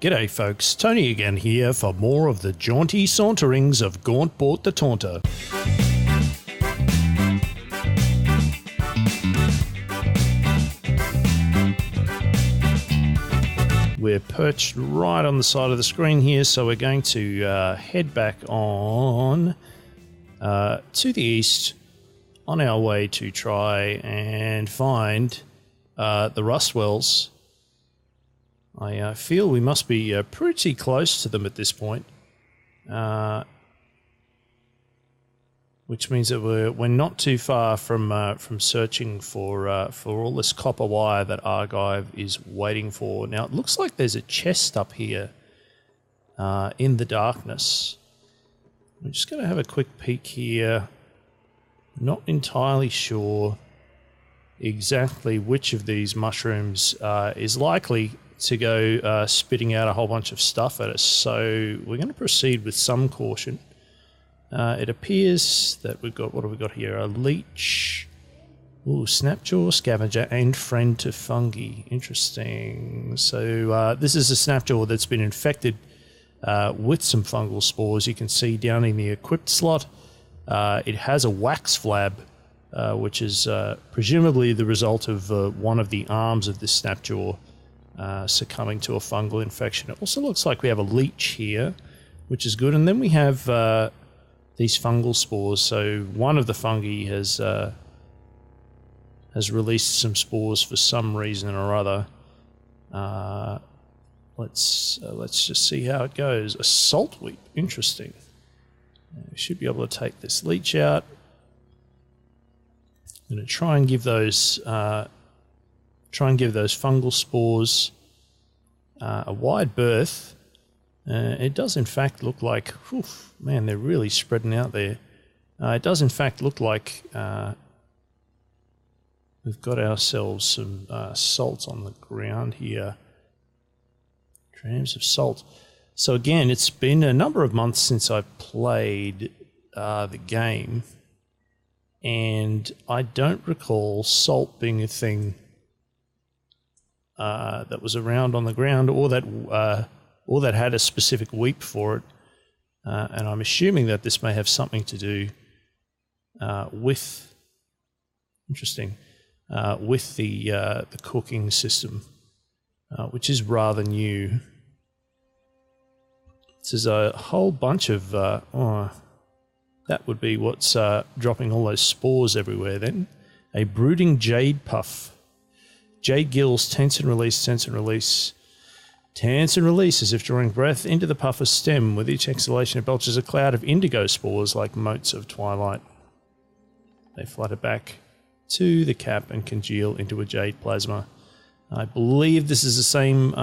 G'day folks, Tony again here for more of the jaunty saunterings of Gaunt Bort the Taunter. We're perched right on the side of the screen here, so we're going to head back on to the east on our way to try and find the Rustwells. I feel we must be pretty close to them at this point, which means that we're not too far from searching for all this copper wire that Argive is waiting for. Now it looks like there's a chest up here in the darkness. I'm just going to have a quick peek here. Not entirely sure exactly which of these mushrooms is likely to go spitting out a whole bunch of stuff at us, so we're going to proceed with some caution. It appears that we've got, what have we got here? A leech, snapjaw, scavenger, and friend to fungi. Interesting. So this is a snapjaw that's been infected with some fungal spores. You can see down in the equipped slot, it has a wax flab, which is presumably the result of one of the arms of this snapjaw succumbing to a fungal infection. It also looks like we have a leech here, which is good. And then we have these fungal spores. So one of the fungi has released some spores for some reason or other. Let's just see how it goes. A salt weep. Interesting. We should be able to take this leech out. I'm going to try and give those fungal spores a wide berth. It does in fact look like, man, they're really spreading out there. It does in fact look like we've got ourselves some salt on the ground here. Grams of salt. So again, it's been a number of months since I've played the game, and I don't recall salt being a thing that was around on the ground, or that had a specific weep for it. And I'm assuming that this may have something to do with the cooking system, which is rather new. There's a whole bunch of that would be what's dropping all those spores everywhere then. A brooding jade puff. Jade gills tense and release, tense and release. Tense and release as if drawing breath into the puffer's stem. With each exhalation it belches a cloud of indigo spores like motes of twilight. They flutter back to the cap and congeal into a jade plasma. I believe this is the same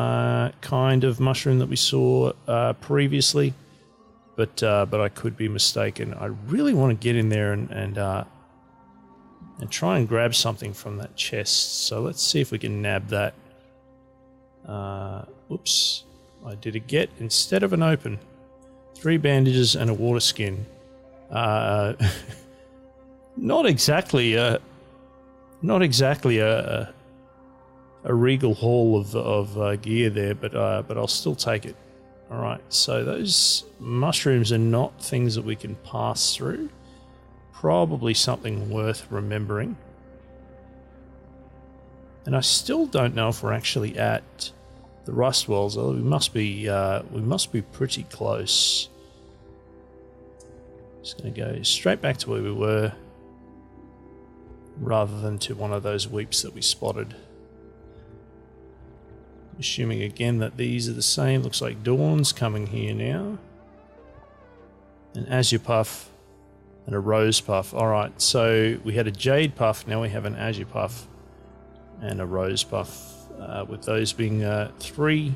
kind of mushroom that we saw previously, but I could be mistaken. I really want to get in there and try and grab something from that chest. So let's see if we can nab that. Oops, I did a get instead of an open. 3 bandages and a water skin. Not exactly a regal haul of gear there, but I'll still take it. All right, so those mushrooms are not things that we can pass through. Probably something worth remembering. And I still don't know if we're actually at the Rustwells, although we must be pretty close. Just going to go straight back to where we were, rather than to one of those weeps that we spotted. Assuming again that these are the same. Looks like Dawn's coming here now. An azure puff and a rose puff. Alright, so we had a jade puff, now we have an azure puff and a rose puff. With those being 3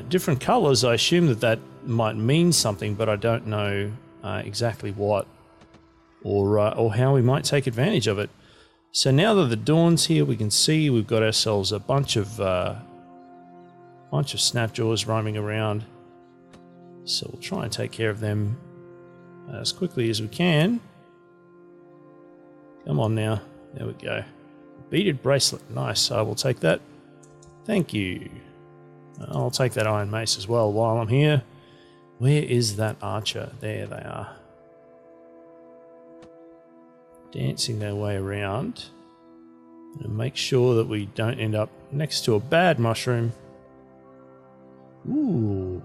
different colours, I assume that might mean something, but I don't know exactly what or how we might take advantage of it. So now that the Dawn's here, we can see we've got ourselves a bunch of snapjaws roaming around. So we'll try and take care of them as quickly as we can. Come on now. There we go. Beaded bracelet. Nice. I will take that. Thank you. I'll take that iron mace as well while I'm here. Where is that archer? There they are. Dancing their way around. And make sure that we don't end up next to a bad mushroom. Ooh,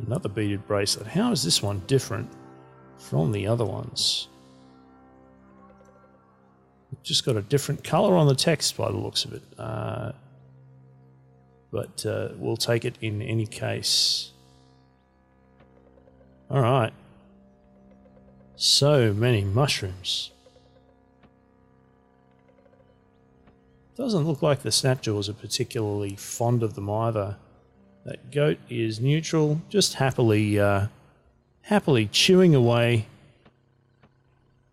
another beaded bracelet. How is this one different from the other ones? Just got a different colour on the text by the looks of it. But we'll take it in any case. Alright. So many mushrooms. Doesn't look like the snapjaws are particularly fond of them either. That goat is neutral, just happily chewing away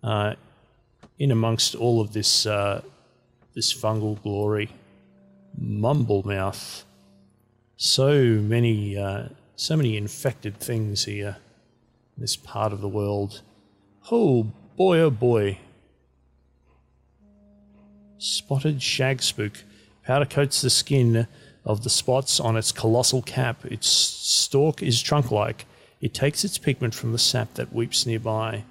in amongst all of this this fungal glory. Mumblemouth. So many infected things here in this part of the world. Oh boy. Spotted shag spook. Powder coats the skin of the spots on its colossal cap. Its stalk is trunk-like. It takes its pigment from the sap that weeps nearby.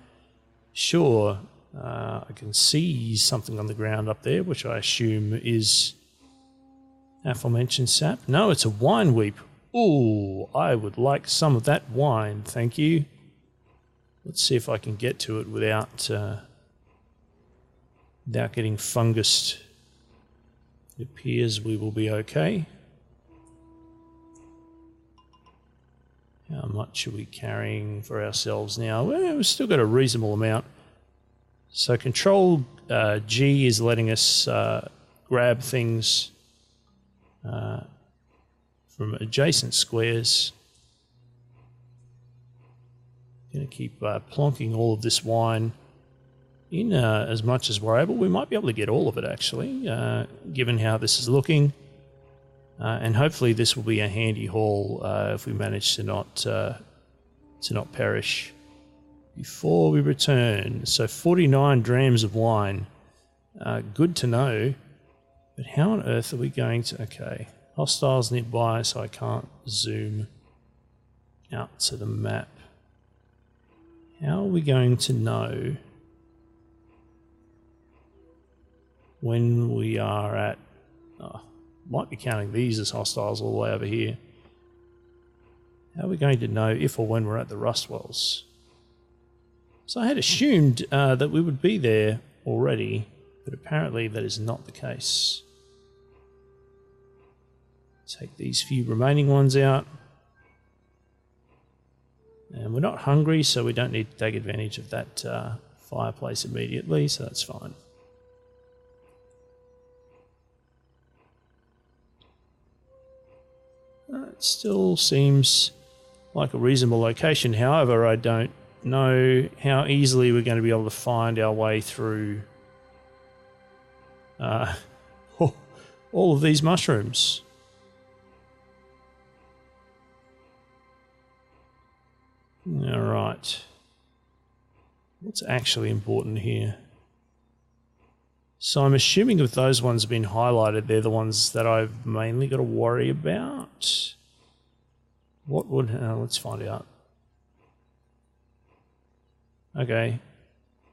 Sure, I can see something on the ground up there, which I assume is aforementioned sap. No, it's a wine weep. Ooh, I would like some of that wine, thank you. Let's see if I can get to it without getting fungused. It appears we will be okay. How much are we carrying for ourselves now? Well, we've still got a reasonable amount. So Control G is letting us grab things from adjacent squares. Going to keep plonking all of this wine in as much as we're able. We might be able to get all of it actually, given how this is looking. And hopefully this will be a handy haul if we manage to not perish before we return. So 49 drams of wine. Good to know. But how on earth are we going to... Okay, hostiles nearby, so I can't zoom out to the map. How are we going to know when we are at... might be counting these as hostiles all the way over here. How are we going to know if or when we're at the Rustwells? So I had assumed that we would be there already, but apparently that is not the case. Take these few remaining ones out. And we're not hungry, so we don't need to take advantage of that fireplace immediately, so that's fine. It still seems like a reasonable location. However, I don't know how easily we're going to be able to find our way through all of these mushrooms. All right. What's actually important here? So I'm assuming if those ones have been highlighted, they're the ones that I've mainly got to worry about. What would... let's find out. Okay.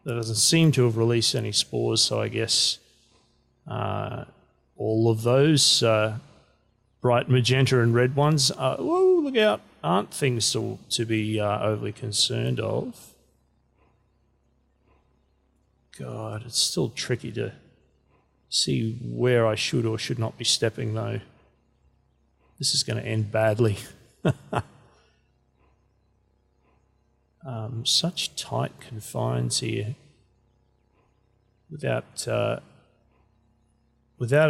That doesn't seem to have released any spores, so I guess all of those bright magenta and red ones, whoa, look out, aren't things to be overly concerned of. God, it's still tricky to see where I should or should not be stepping, though. This is going to end badly. Such tight confines here. Without a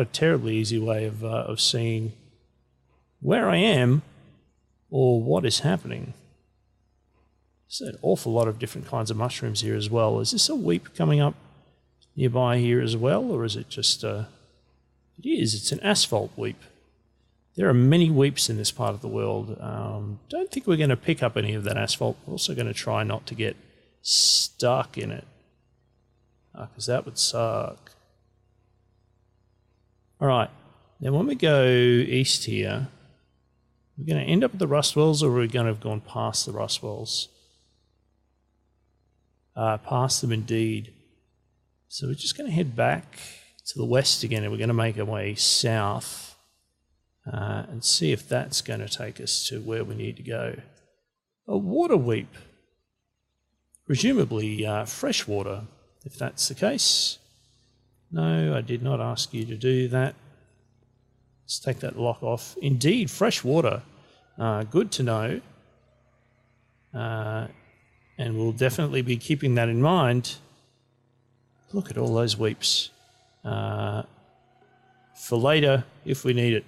terribly easy way of seeing where I am or what is happening. There's an awful lot of different kinds of mushrooms here as well. Is this a weep coming up nearby here as well, or is it just it is, it's an asphalt weep. There are many weeps in this part of the world. Don't think we're going to pick up any of that asphalt. We're also going to try not to get stuck in it, because that would suck. All right, now when we go east here, We're going to end up at the Rustwells, or are we going to have gone past the Rustwells? Past them indeed. So we're just going to head back to the west again, and we're going to make our way south and see if that's going to take us to where we need to go. A water weep. Presumably fresh water, if that's the case. No, I did not ask you to do that. Let's take that lock off. Indeed, fresh water. Good to know. And we'll definitely be keeping that in mind. Look at all those weeps. For later, if we need it.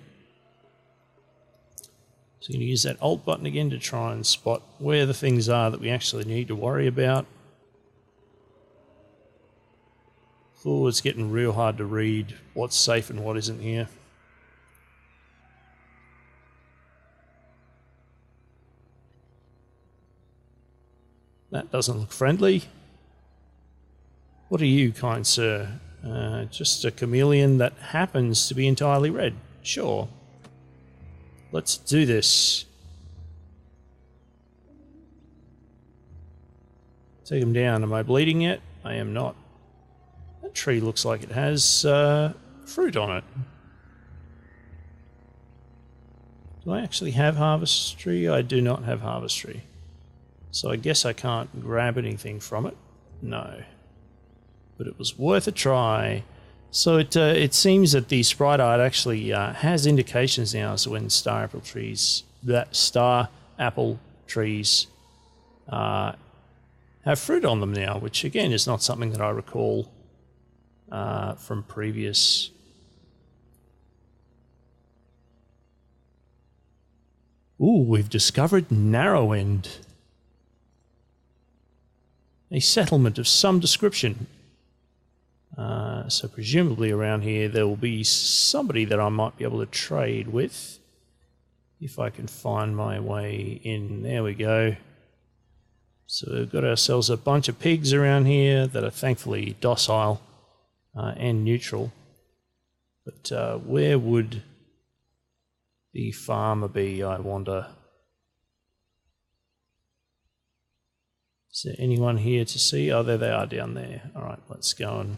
So I'm going to use that Alt button again to try and spot where the things are that we actually need to worry about. Oh, it's getting real hard to read what's safe and what isn't here. That doesn't look friendly. What are you, kind sir? Just a chameleon that happens to be entirely red. Sure. Let's do this. Take him down. Am I bleeding yet? I am not. That tree looks like it has fruit on it. Do I actually have harvestry? I do not have harvestry. So I guess I can't grab anything from it. No. But it was worth a try. So it seems that the sprite art actually has indications now as to when star apple trees have fruit on them now, which again is not something that I recall from previous. Ooh, we've discovered Narrow End. A settlement of some description. So presumably around here there will be somebody that I might be able to trade with. If I can find my way in. There we go. So we've got ourselves a bunch of pigs around here that are thankfully docile and neutral. But where would the farmer be, I wonder? Is there anyone here to see? Oh, there they are down there. All right, let's go and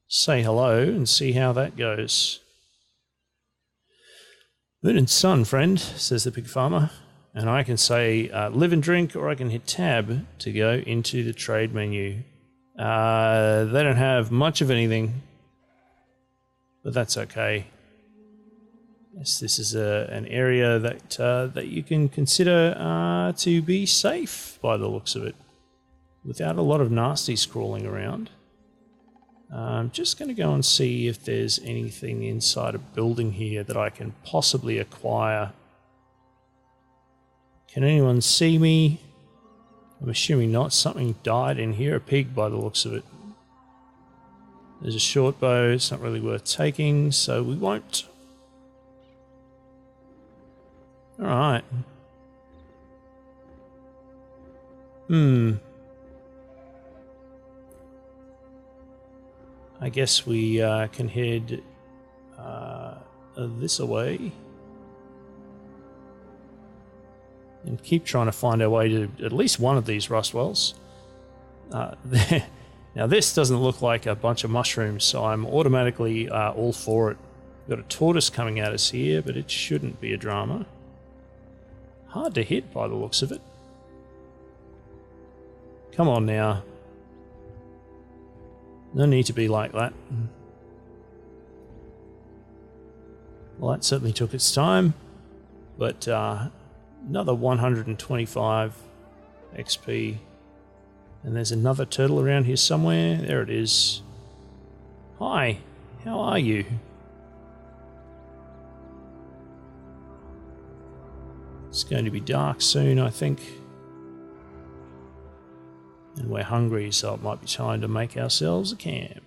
say hello and see how that goes. Moon and sun, friend, says the pig farmer. And I can say live and drink, or I can hit tab to go into the trade menu. They don't have much of anything, but that's okay. Yes, this is an area that you can consider to be safe by the looks of it, without a lot of nasties crawling around. I'm just going to go and see if there's anything inside a building here that I can possibly acquire. Can anyone see me? I'm assuming not. Something died in here, a pig by the looks of it. There's a short bow, it's not really worth taking, so we won't. Alright. I guess we can head this away. And keep trying to find our way to at least one of these Rustwells. Now this doesn't look like a bunch of mushrooms, so I'm automatically all for it. We've got a tortoise coming at us here, but it shouldn't be a drama. Hard to hit by the looks of it. Come on now. No need to be like that. Well, that certainly took its time, but another 125 XP. And there's another turtle around here somewhere. There it is. Hi, how are you? It's going to be dark soon, I think. And we're hungry, so it might be time to make ourselves a camp.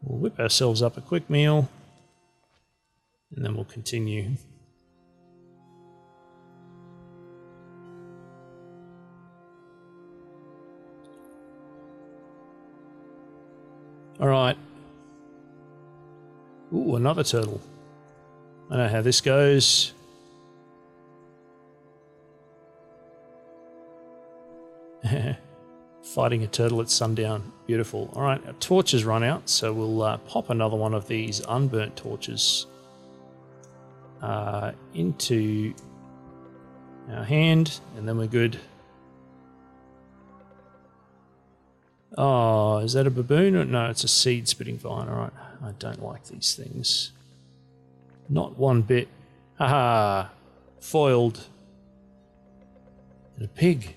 We'll whip ourselves up a quick meal, and then we'll continue. All right. Ooh, another turtle. I know how this goes. Fighting a turtle at sundown. Beautiful. All right, our torches run out, so we'll pop another one of these unburnt torches into our hand, and then we're good. Oh, is that a baboon? No, it's a seed-spitting vine. All right, I don't like these things. Not one bit. Haha, foiled. And a pig.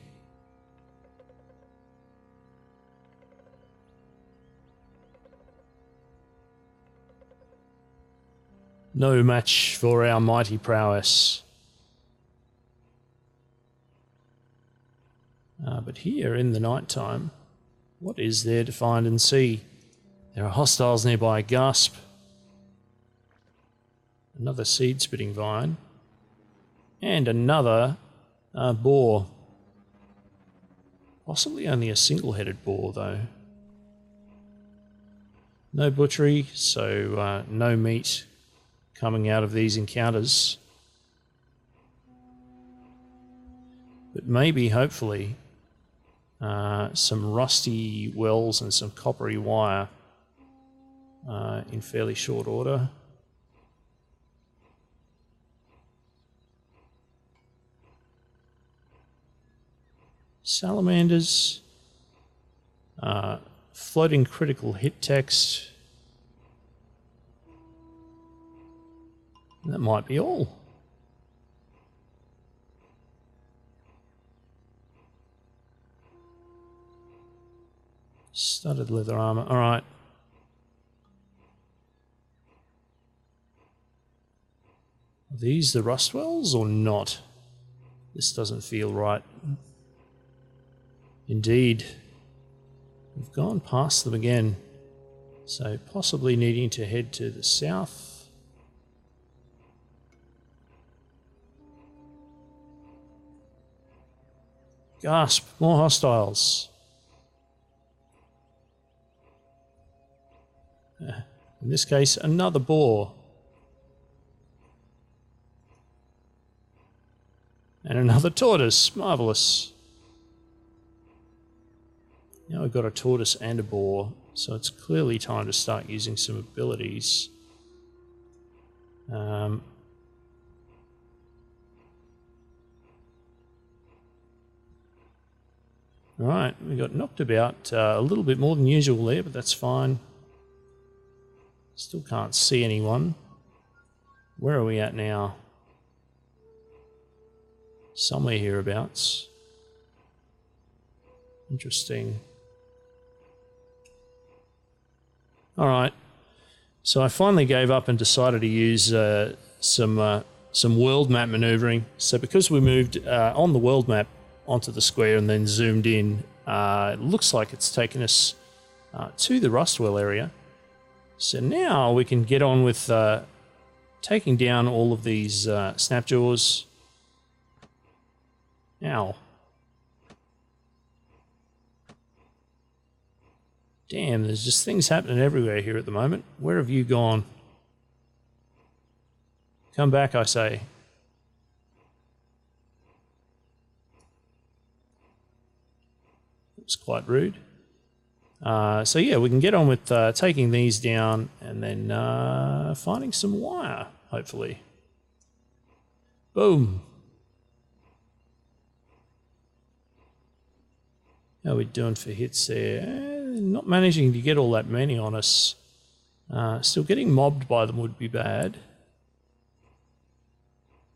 No match for our mighty prowess. But here in the night time, what is there to find and see? There are hostiles nearby. Gasp. Another seed-spitting vine. And another boar. Possibly only a single-headed boar, though. No butchery, so no meat coming out of these encounters. But maybe, hopefully, some rusty wells and some coppery wire in fairly short order. Salamanders. Floating critical hit text. That might be all. Studded leather armor. All right. Are these the Rustwells or not? This doesn't feel right. Indeed. We've gone past them again. So possibly needing to head to the south. Gasp, more hostiles. In this case, another boar. And another tortoise. Marvellous. Now we've got a tortoise and a boar, so it's clearly time to start using some abilities. Right, we got knocked about a little bit more than usual there, but that's fine. Still can't see anyone. Where are we at now? Somewhere hereabouts. Interesting. Alright, so I finally gave up and decided to use some world map maneuvering. So because we moved on the world map onto the square and then zoomed in, it looks like it's taken us to the Rustwell area. So now we can get on with taking down all of these snapjaws. Ow. Damn, there's just things happening everywhere here at the moment. Where have you gone? Come back, I say. It's quite rude. So yeah, we can get on with taking these down and then finding some wire, hopefully. Boom. How are we doing for hits there? Not managing to get all that many on us. Still getting mobbed by them would be bad.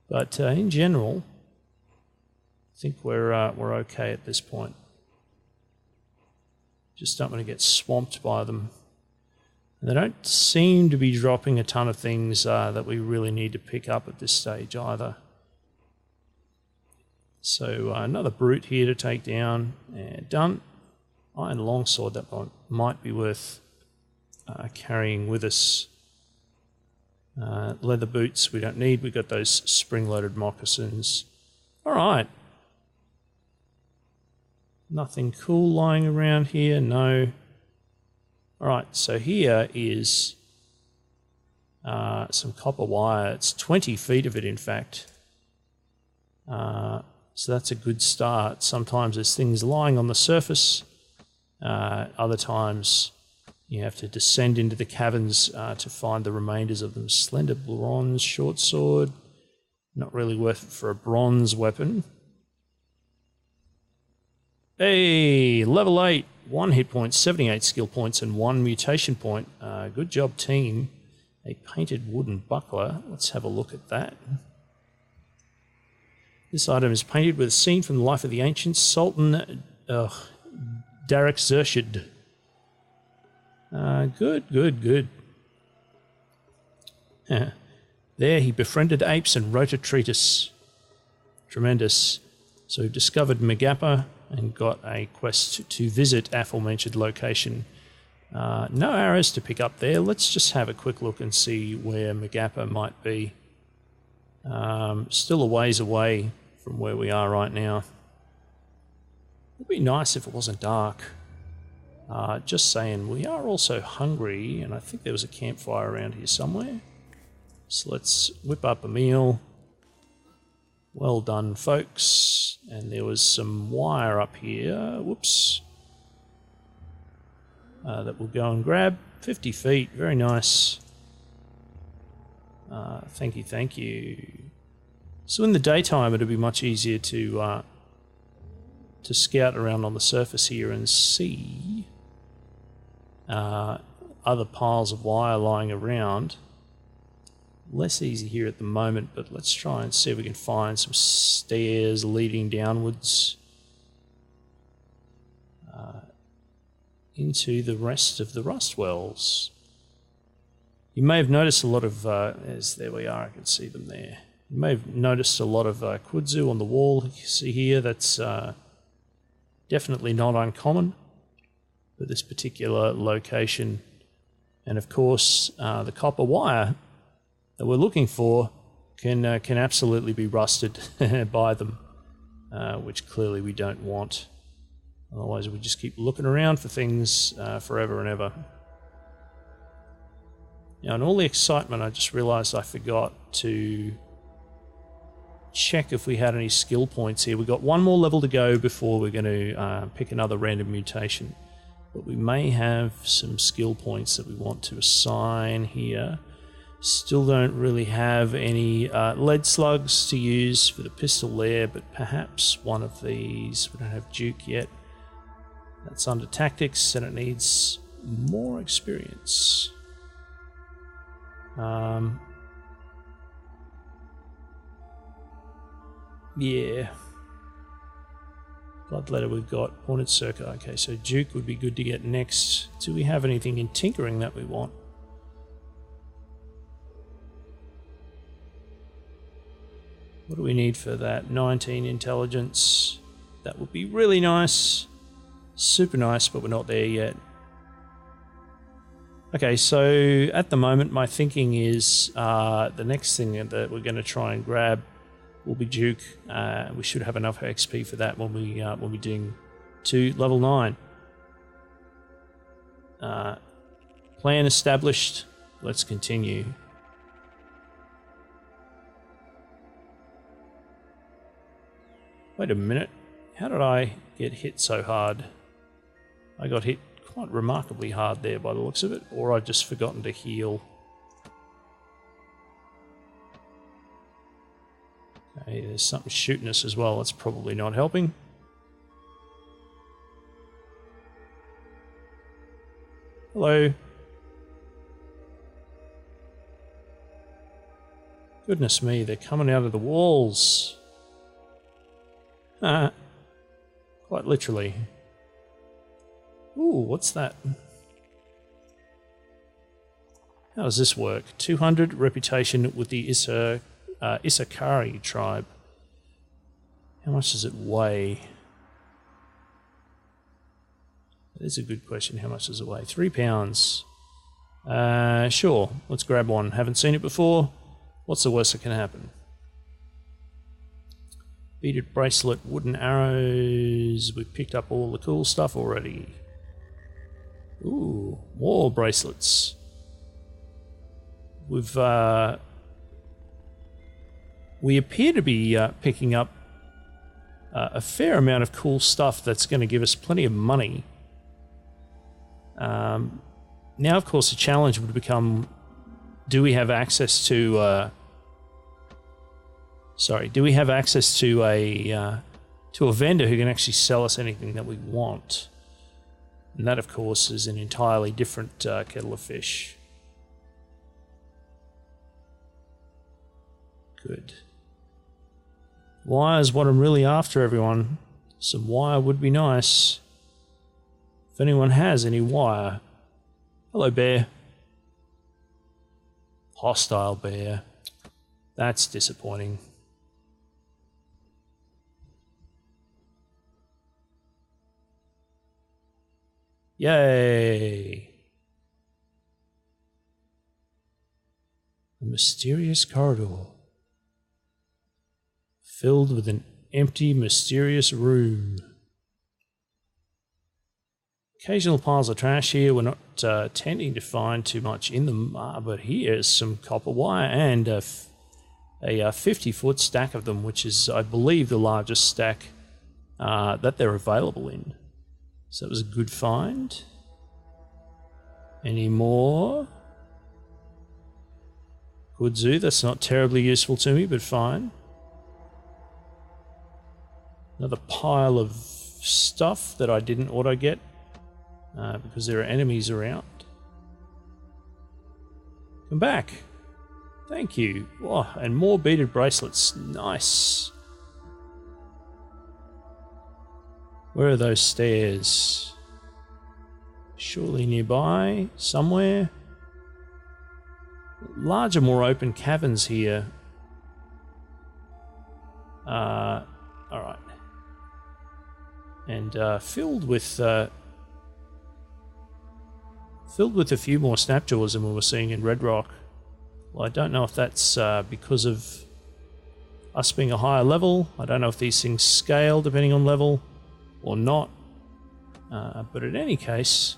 But in general, I think we're okay at this point. Just don't want to get swamped by them. And they don't seem to be dropping a ton of things that we really need to pick up at this stage either. So another brute here to take down, and done. Iron longsword, that might be worth carrying with us. Leather boots we don't need, we've got those spring-loaded moccasins. Alright. Nothing cool lying around here, no. Alright, so here is some copper wire. It's 20 feet of it, in fact. So that's a good start. Sometimes there's things lying on the surface. Other times you have to descend into the caverns to find the remainders of them. Slender bronze short sword. Not really worth it for a bronze weapon. Hey, level 8. 1 hit point, 78 skill points, and 1 mutation point. Good job, team. A painted wooden buckler. Let's have a look at that. This item is painted with a scene from the life of the ancient Sultan Derek Zershid. Good. There he befriended apes and wrote a treatise. Tremendous. So he discovered Magappa and got a quest to visit aforementioned location. No arrows to pick up there. Let's just have a quick look and see where Magappa might be. Still a ways away from where we are right now. It'd be nice if it wasn't dark. Just saying, we are also hungry, and I think there was a campfire around here somewhere. So let's whip up a meal. Well done, folks. And there was some wire up here. Whoops. That we'll go and grab. 50 feet, very nice. Thank you. So in the daytime, it'll be much easier to scout around on the surface here and see other piles of wire lying around. Less easy here at the moment, but let's try and see if we can find some stairs leading downwards into the rest of the Rustwells. You may have noticed a lot of, there we are, I can see them there. You may have noticed a lot of kudzu on the wall. You see here, that's definitely not uncommon for this particular location. And of course, the copper wire that we're looking for can absolutely be rusted by them, which clearly we don't want. Otherwise, we just keep looking around for things forever and ever. Now, in all the excitement, I just realised I forgot to check if we had any skill points here. We've got one more level to go before we're going to pick another random mutation. But we may have some skill points that we want to assign here. Still don't really have any lead slugs to use for the pistol there, but perhaps one of these. We don't have Duke yet. That's under tactics, and it needs more experience. Yeah. Bloodletter we've got. Pointed circuit. Okay, so Duke would be good to get next. Do we have anything in tinkering that we want? What do we need for that? 19 intelligence. That would be really nice. Super nice, but we're not there yet. Okay, so at the moment my thinking is the next thing that we're going to try and grab will be Duke. We should have enough XP for that when we ding to level 9. Plan established. Let's continue. Wait a minute. How did I get hit so hard? I got hit quite remarkably hard there by the looks of it, or I've just forgotten to heal. Okay, there's something shooting us as well. That's probably not helping. Hello. Goodness me, they're coming out of the walls. Quite literally. Ooh, what's that? How does this work? 200 reputation with the Isakari tribe. How much does it weigh? That is a good question. How much does it weigh? 3 pounds. Sure, let's grab one. Haven't seen it before. What's the worst that can happen? Beaded bracelet, wooden arrows. We've picked up all the cool stuff already. Ooh, more bracelets. we appear to be picking up a fair amount of cool stuff that's going to give us plenty of money. Now, of course, the challenge would become: do we have access to? Do we have access to a vendor who can actually sell us anything that we want? And that, of course, is an entirely different kettle of fish. Good. Wire is what I'm really after, everyone. Some wire would be nice. If anyone has any wire. Hello, bear. Hostile bear. That's disappointing. Yay! A mysterious corridor filled with an empty, mysterious room. Occasional piles of trash here. We're not tending to find too much in them, but here's some copper wire and a 50-foot stack of them, which is, I believe, the largest stack that they're available in. So that was a good find. Any more? Kudzu, that's not terribly useful to me, but fine. Another pile of stuff that I didn't auto-get because there are enemies around. Come back. Thank you. Oh, and more beaded bracelets. Nice. Where are those stairs? Surely nearby, somewhere. Larger, more open caverns here. Alright. And filled with a few more snapjaws than we were seeing in Red Rock. Well, I don't know if that's because of us being a higher level. I don't know if these things scale depending on level or not. But in any case,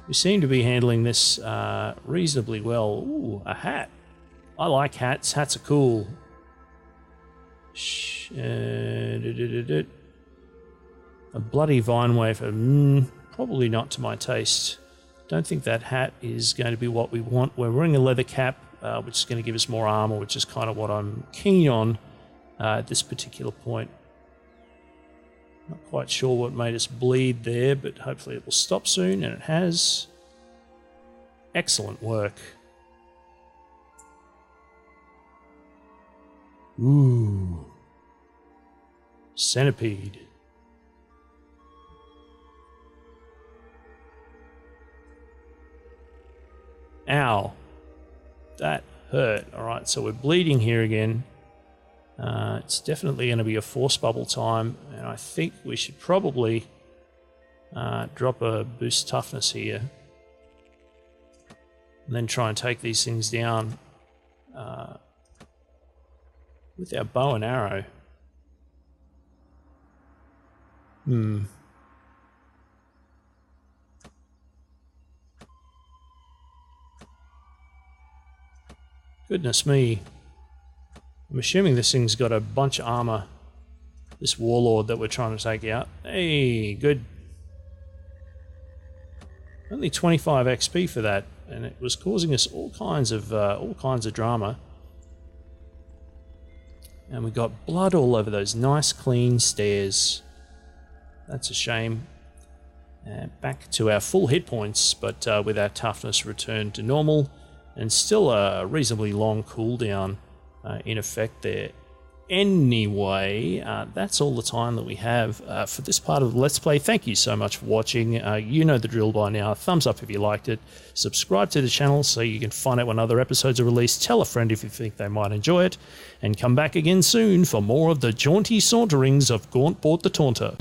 we seem to be handling this reasonably well. Ooh, a hat. I like hats. Hats are cool. A bloody vine wafer. Probably not to my taste. Don't think that hat is going to be what we want. We're wearing a leather cap, which is going to give us more armor, which is kind of what I'm keen on at this particular point. Not quite sure what made us bleed there, but hopefully it will stop soon, and it has. Excellent work. Ooh. Centipede. Ow. That hurt. Alright, so we're bleeding here again. It's definitely going to be a force bubble time, and I think we should probably drop a boost toughness here. And then try and take these things down with our bow and arrow. Goodness me. I'm assuming this thing's got a bunch of armor. This warlord that we're trying to take out. Hey, good. Only 25 XP for that, and it was causing us all kinds of drama. And we got blood all over those nice clean stairs. That's a shame. Back to our full hit points, but with our toughness returned to normal, and still a reasonably long cooldown in effect there. Anyway, that's all the time that we have for this part of the Let's Play. Thank you so much for watching. You know the drill by now. Thumbs up if you liked it. Subscribe to the channel so you can find out when other episodes are released. Tell a friend if you think they might enjoy it. And come back again soon for more of the jaunty saunterings of Gaunt Bort the Taunter.